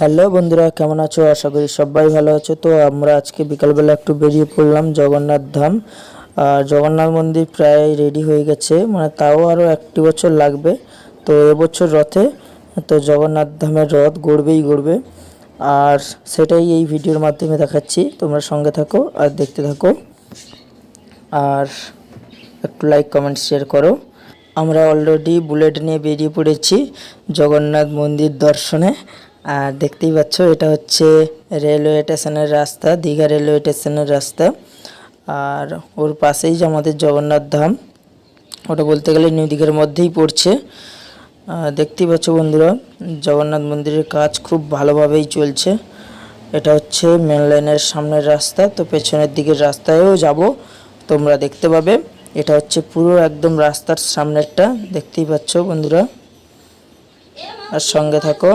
Hello বন্ধুরা, কেমন আছো? আশা করি সবাই ভালো আছো। তো আমরা আজকে বিকালবেলা একটু বেরিয়ে পড়লাম জগন্নাথ ধাম। আর জগন্নাথ মন্দির প্রায় রেডি হয়ে গেছে, মানে তাও আরও একটি বছর লাগবে। তো এবছর রথে, তো জগন্নাথ ধামের রথ গড়বেই গড়বে। আর সেটাই এই ভিডিওর মাধ্যমে দেখাচ্ছি, তোমরা সঙ্গে থাকো আর দেখতে থাকো। আর একটু লাইক কমেন্ট শেয়ার করো। আমরা অলরেডি বুলেট নিয়ে বেরিয়ে পড়েছি জগন্নাথ মন্দির দর্শনে। আর দেখতেই পাচ্ছ, এটা হচ্ছে রেলওয়ে স্টেশনের রাস্তা, দীঘা রেলওয়ে স্টেশনের রাস্তা। আর ওর পাশেই যে আমাদের জগন্নাথ ধাম, ওটা বলতে গেলে নিউ দীঘার মধ্যেই পড়ছে। দেখতেই পাচ্ছ বন্ধুরা, জগন্নাথ মন্দিরের কাজ খুব ভালোভাবেই চলছে। এটা হচ্ছে মেন লাইনের সামনের রাস্তা, তো পেছনের দিকের রাস্তায়ও যাব, তোমরা দেখতে পাবে। এটা হচ্ছে পুরো একদম রাস্তার সামনেরটা, দেখতেই পাচ্ছ বন্ধুরা, আর সঙ্গে থাকো।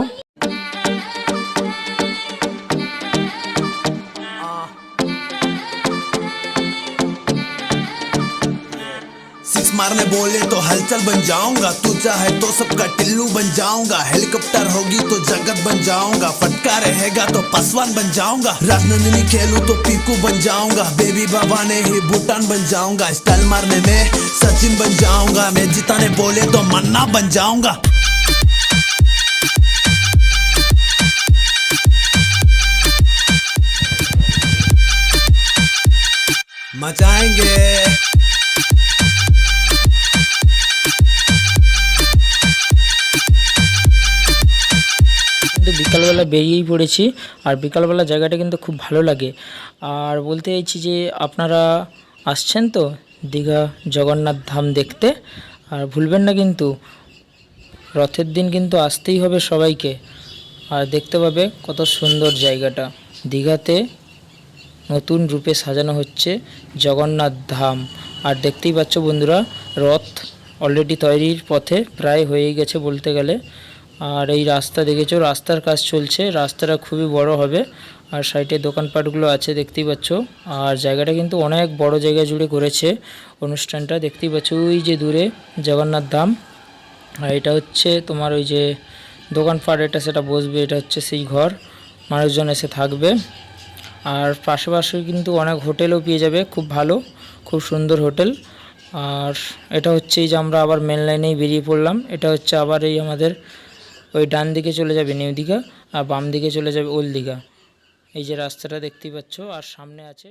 सिक्स मारने बोले तो हलचल बन जाऊंगा, तू चाहे तो सबका टिल्लू बन जाऊंगा। हेलीकॉप्टर होगी तो जगत बन जाऊंगा, फटका रहेगा तो पासवान बन जाऊंगा। राजनंदिनी खेलूं तो पीकू बन जाऊंगा, बेबी बाबा ने ही भूटान बन जाऊंगा। स्टाइल मारने में सचिन बन जाऊंगा, मैं जिताने बोले तो मन्ना बन जाऊंगा। मचाएंगे। কিন্তু বিকালবেলা বেরিয়েই পড়েছি। আর বিকালবেলা জায়গাটা কিন্তু খুব ভালো লাগে। আর বলতে চাইছি যে আপনারা আসছেন তো দীঘা জগন্নাথ ধাম দেখতে, আর ভুলবেন না কিন্তু রথের দিন কিন্তু আসতেই হবে সবাইকে। আর দেখতে পাবে কত সুন্দর জায়গাটা। দীঘাতে নতুন রূপে সাজানো হচ্ছে জগন্নাথ ধাম। আর দেখতেই পাচ্ছ বন্ধুরা, রথ অলরেডি তৈরির পথে, প্রায় হয়েই গেছে বলতে গেলে। আর এই রাস্তা দেখেছো, রাস্তার কাজ চলছে, রাস্তাটা খুবই বড় হবে। আর সাইডে দোকানপাটগুলো আছে দেখতেই পাচ্ছ। আর জায়গাটা কিন্তু অনেক বড় জায়গা জুড়ে করেছে অনুষ্ঠানটা, দেখতেই পাচ্ছ ওই যে দূরে জগন্নাথ ধাম। আর এটা হচ্ছে তোমার ওই যে দোকানপাট, এটা সেটা বসবে, এটা হচ্ছে সেই ঘর, মানুষজন এসে থাকবে। আর পাশাপাশি কিন্তু অনেক হোটেলও পেয়ে যাবে, খুব ভালো, খুব সুন্দর হোটেল। আর এটা হচ্ছে এই যে আমরা আবার মেন লাইনেই বেরিয়ে পড়লাম। এটা হচ্ছে আবার এই আমাদের ওই ডান দিকে চলে যাবে নিউ দীঘা, আর বাম দিকে চলে যাবে ওল্ড দীঘা। এই যে রাস্তাটা দেখতেই পাচ্ছ, আর সামনে আছে